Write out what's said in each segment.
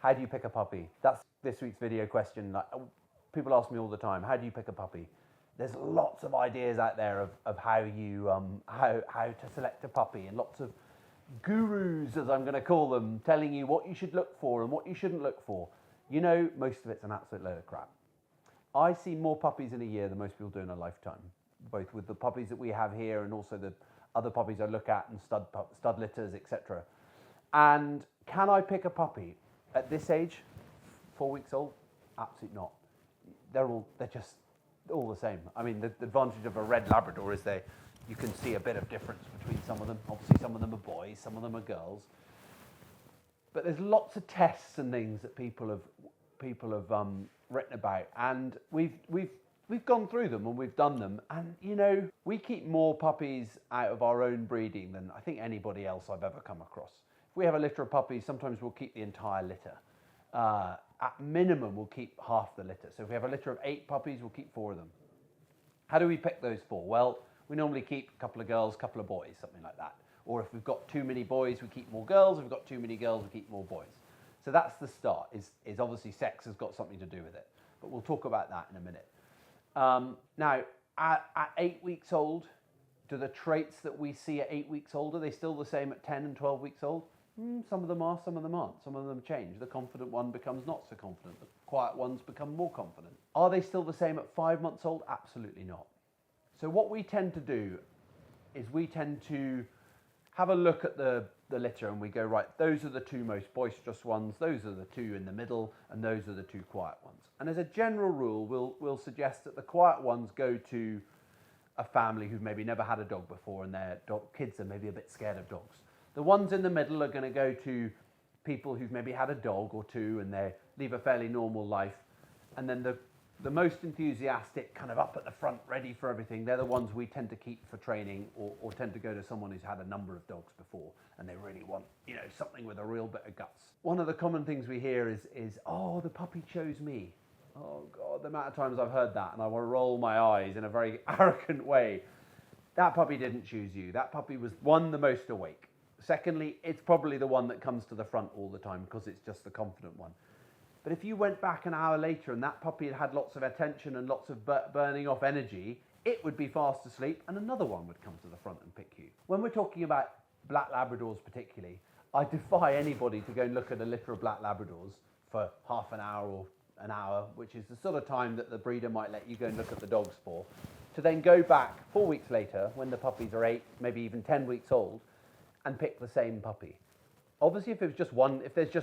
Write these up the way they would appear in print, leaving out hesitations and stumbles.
How do you pick a puppy? That's this week's video question. Like, people ask me all the time, how do you pick a puppy? There's lots of ideas out there of how you how to select a puppy, and lots of gurus, as I'm going to call them, telling you what you should look for and what you shouldn't look for. You know, most of it's an absolute load of crap. I see more puppies in a year than most people do in a lifetime, both with the puppies that we have here and also the other puppies I look at and stud litters, etc. And can I pick a puppy at this age, 4 weeks old? Absolutely not. They're just all the same. I mean, the advantage of a red Labrador is you can see a bit of difference between some of them. Obviously, some of them are boys, some of them are girls. But there's lots of tests and things that people have written about, and we've gone through them and we've done them. And you know, we keep more puppies out of our own breeding than I think anybody else I've ever come across. If we have a litter of puppies, sometimes we'll keep the entire litter. At minimum, we'll keep half the litter. So if we have a litter of 8 puppies, we'll keep 4 of them. How do we pick those 4? Well, we normally keep a couple of girls, a couple of boys, something like that. Or if we've got too many boys, we keep more girls. If we've got too many girls, we keep more boys. So that's the start, is obviously sex has got something to do with it. But we'll talk about that in a minute. Now, at 8 weeks old, do the traits that we see at 8 weeks old, are they still the same at 10 and 12 weeks old? Some of them are, some of them aren't. Some of them change. The confident one becomes not so confident. The quiet ones become more confident. Are they still the same at 5 months old? Absolutely not. So what we tend to do is we tend to have a look at the litter and we go, right, those are the 2 most boisterous ones, those are the 2 in the middle, and those are the 2 quiet ones. And as a general rule, we'll suggest that the quiet ones go to a family who've maybe never had a dog before and their kids are maybe a bit scared of dogs. The ones in the middle are going to go to people who've maybe had a dog or 2 and they live a fairly normal life. And then the most enthusiastic, kind of up at the front, ready for everything, they're the ones we tend to keep for training, or tend to go to someone who's had a number of dogs before and they really want, you know, something with a real bit of guts. One of the common things we hear is oh, the puppy chose me. Oh God, the amount of times I've heard that, and I want to roll my eyes in a very arrogant way. That puppy didn't choose you. That puppy was, one, the most awake. Secondly, it's probably the one that comes to the front all the time because it's just the confident one. But if you went back an hour later and that puppy had lots of attention and lots of burning off energy, it would be fast asleep and another one would come to the front and pick you. When we're talking about black Labradors particularly, I defy anybody to go and look at a litter of black Labradors for half an hour or an hour, which is the sort of time that the breeder might let you go and look at the dogs for, to then go back 4 weeks later when the puppies are 8, maybe even 10 weeks old, and pick the same puppy. Obviously, if there's just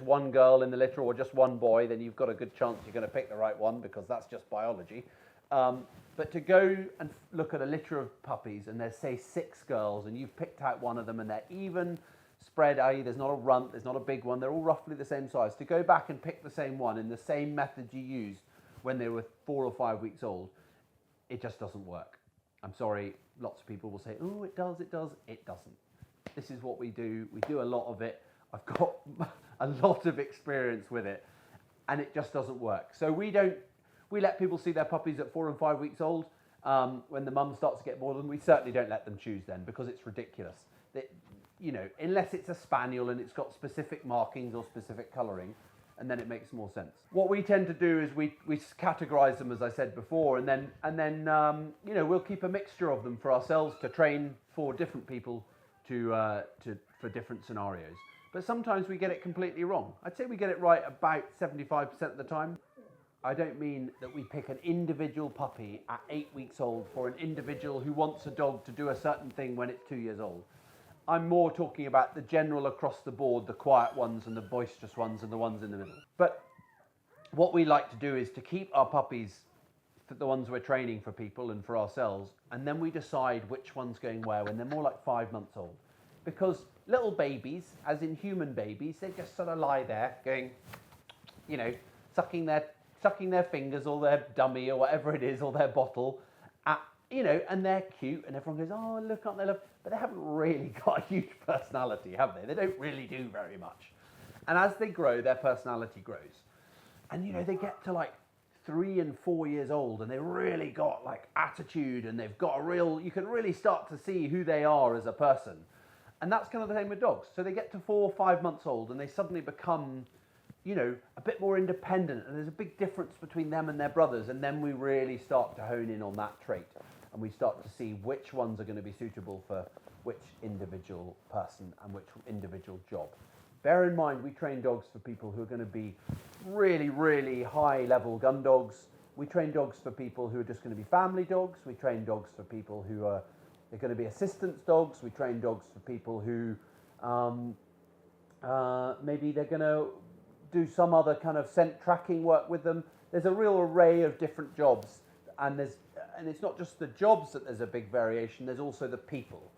one girl in the litter or just one boy, then you've got a good chance you're going to pick the right one because that's just biology. But to go and look at a litter of puppies and there's, say, 6 girls and you've picked out one of them and they're even spread, i.e. there's not a runt, there's not a big one, they're all roughly the same size, to go back and pick the same one in the same method you used when they were 4 or 5 weeks old, it just doesn't work. I'm sorry, lots of people will say, oh, it does. It doesn't. This is what we do. We do a lot of it. I've got a lot of experience with it, and it just doesn't work. So we let people see their puppies at 4 and 5 weeks old. When the mum starts to get bored of them, we certainly don't let them choose then because it's ridiculous. You know, unless it's a spaniel and it's got specific markings or specific colouring, and then it makes more sense. What we tend to do is we categorize them, as I said before, and then you know, we'll keep a mixture of them for ourselves to train for different people for different scenarios. But sometimes we get it completely wrong. I'd say we get it right about 75% of the time. I don't mean that we pick an individual puppy at 8 weeks old for an individual who wants a dog to do a certain thing when it's 2 years old. I'm more talking about the general across the board, the quiet ones and the boisterous ones and the ones in the middle. But what we like to do is to keep our puppies, for the ones we're training for people and for ourselves, and then we decide which one's going where when they're more like 5 months old. Because little babies, as in human babies, they just sort of lie there going, you know, sucking their fingers or their dummy or whatever it is, or their bottle, you know, and they're cute and everyone goes, oh, look, aren't they lovely? But they haven't really got a huge personality, have they? They don't really do very much. And as they grow, their personality grows. And, you know, they get to like 3 and 4 years old and they've really got like attitude and they've got you can really start to see who they are as a person. And that's kind of the same with dogs. So they get to 4 or 5 months old and they suddenly become you know, a bit more independent, and there's a big difference between them and their brothers, and then we really start to hone in on that trait, and we start to see which ones are going to be suitable for which individual person and which individual job. Bear in mind, we train dogs for people who are going to be really, really high-level gun dogs. We train dogs for people who are just going to be family dogs. We train dogs for people who are they're going to be assistance dogs. We train dogs for people who maybe they're going to do some other kind of scent tracking work with them. There's a real array of different jobs, and it's not just the jobs that there's a big variation. There's also the people.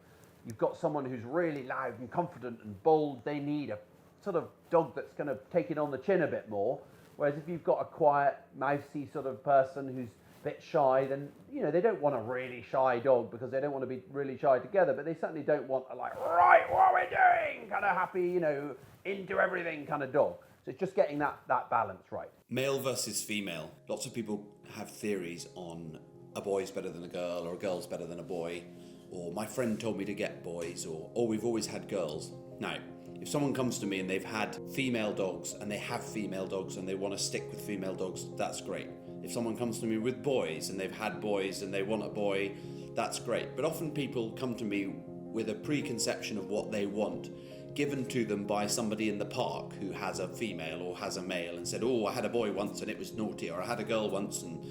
You've got someone who's really loud and confident and bold. They need a sort of dog that's going to take it on the chin a bit more. Whereas if you've got a quiet, mousy sort of person who's a bit shy, then, you know, they don't want a really shy dog because they don't want to be really shy together, but they certainly don't want a like, right, what are we doing, kind of happy, you know, into everything kind of dog. So it's just getting that balance right. Male versus female. Lots of people have theories on a boy's better than a girl, or a girl's better than a boy, or my friend told me to get boys, or we've always had girls. Now, if someone comes to me and they've had female dogs and they have female dogs and they want to stick with female dogs, that's great. If someone comes to me with boys and they've had boys and they want a boy, that's great. But often people come to me with a preconception of what they want, given to them by somebody in the park who has a female or has a male and said, oh, I had a boy once and it was naughty, or I had a girl once and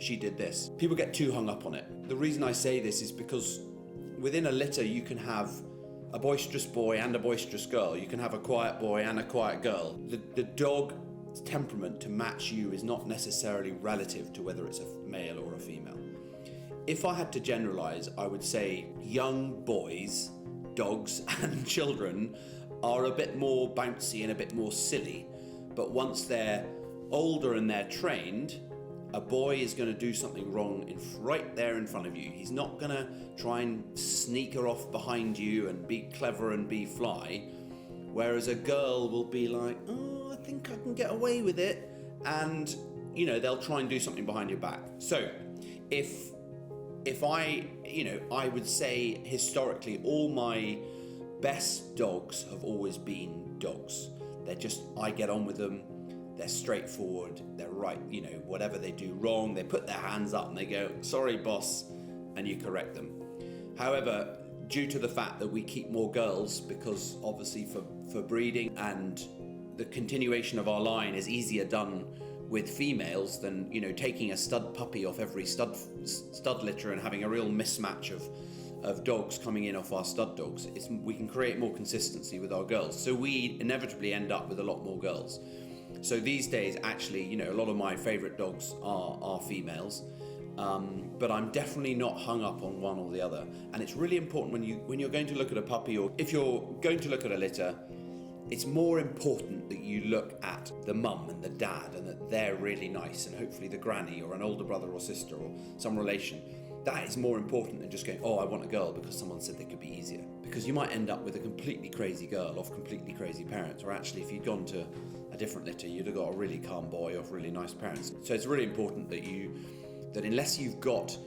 she did this. People get too hung up on it. The reason I say this is because within a litter you can have a boisterous boy and a boisterous girl. You can have a quiet boy and a quiet girl. The dog's temperament to match you is not necessarily relative to whether it's a male or a female. If I had to generalize, I would say young boys, dogs and children are a bit more bouncy and a bit more silly. But once they're older and they're trained, a boy is going to do something wrong right there in front of you. He's not going to try and sneak her off behind you and be clever and be fly. Whereas a girl will be like, oh, I think I can get away with it. And, you know, they'll try and do something behind your back. So if I would say historically all my best dogs have always been dogs. They're just, I get on with them. They're straightforward, they're right, you know, whatever they do wrong, they put their hands up and they go, sorry boss, and you correct them. However, due to the fact that we keep more girls, because obviously for breeding and the continuation of our line is easier done with females than, you know, taking a stud puppy off every stud litter and having a real mismatch of dogs coming in off our stud dogs. We can create more consistency with our girls, so we inevitably end up with a lot more girls. So these days, actually, you know, a lot of my favourite dogs are females, but I'm definitely not hung up on one or the other. And it's really important when you're going to look at a puppy, or if you're going to look at a litter, it's more important that you look at the mum and the dad and that they're really nice, and hopefully the granny or an older brother or sister or some relation. That is more important than just going, oh, I want a girl because someone said they could be easier. Because you might end up with a completely crazy girl off completely crazy parents, or actually if you'd gone to a different litter, you'd have got a really calm boy off really nice parents. So it's really important that unless you've got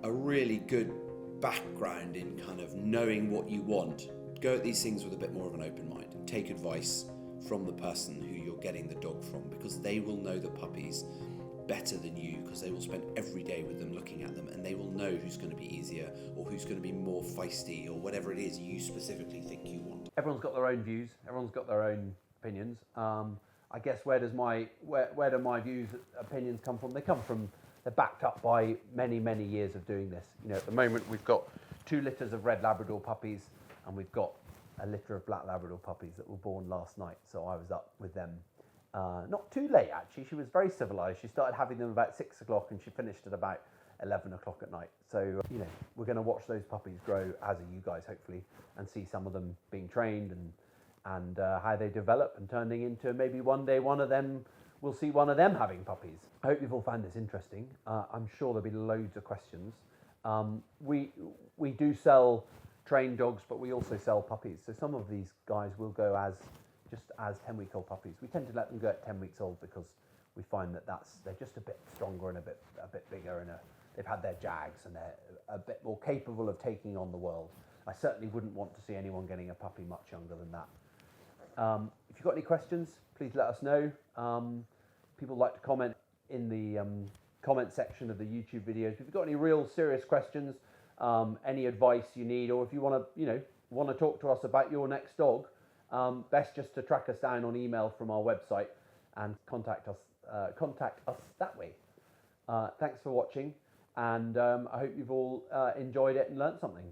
a really good background in kind of knowing what you want, go at these things with a bit more of an open mind and take advice from the person who you're getting the dog from, because they will know the puppies better than you, because they will spend every day with them looking at them, and they will know who's going to be easier or who's going to be more feisty or whatever it is you specifically think you want. Everyone's got their own views, everyone's got their own opinions. I guess where do my views, opinions come from? They're backed up by many, many years of doing this. You know, at the moment we've got 2 litters of red Labrador puppies, and we've got a litter of black Labrador puppies that were born last night. So I was up with them. Not too late, actually. She was very civilized. She started having them about 6 o'clock and she finished at about 11 o'clock at night. So, you know, we're going to watch those puppies grow, as are you guys, hopefully, and see some of them being trained and how they develop and turning into maybe one day we'll see one of them having puppies. I hope you've all found this interesting. I'm sure there'll be loads of questions. We do sell trained dogs, but we also sell puppies. So some of these guys will go as 10-week-old puppies. We tend to let them go at 10 weeks old because we find that they're just a bit stronger and a bit bigger, and they've had their jags and they're a bit more capable of taking on the world. I certainly wouldn't want to see anyone getting a puppy much younger than that. If you've got any questions, please let us know. People like to comment in the comment section of the YouTube videos. If you've got any real serious questions, any advice you need, or if you want to talk to us about your next dog, best just to track us down on email from our website and contact us that way. Thanks for watching, and I hope you've all enjoyed it and learnt something.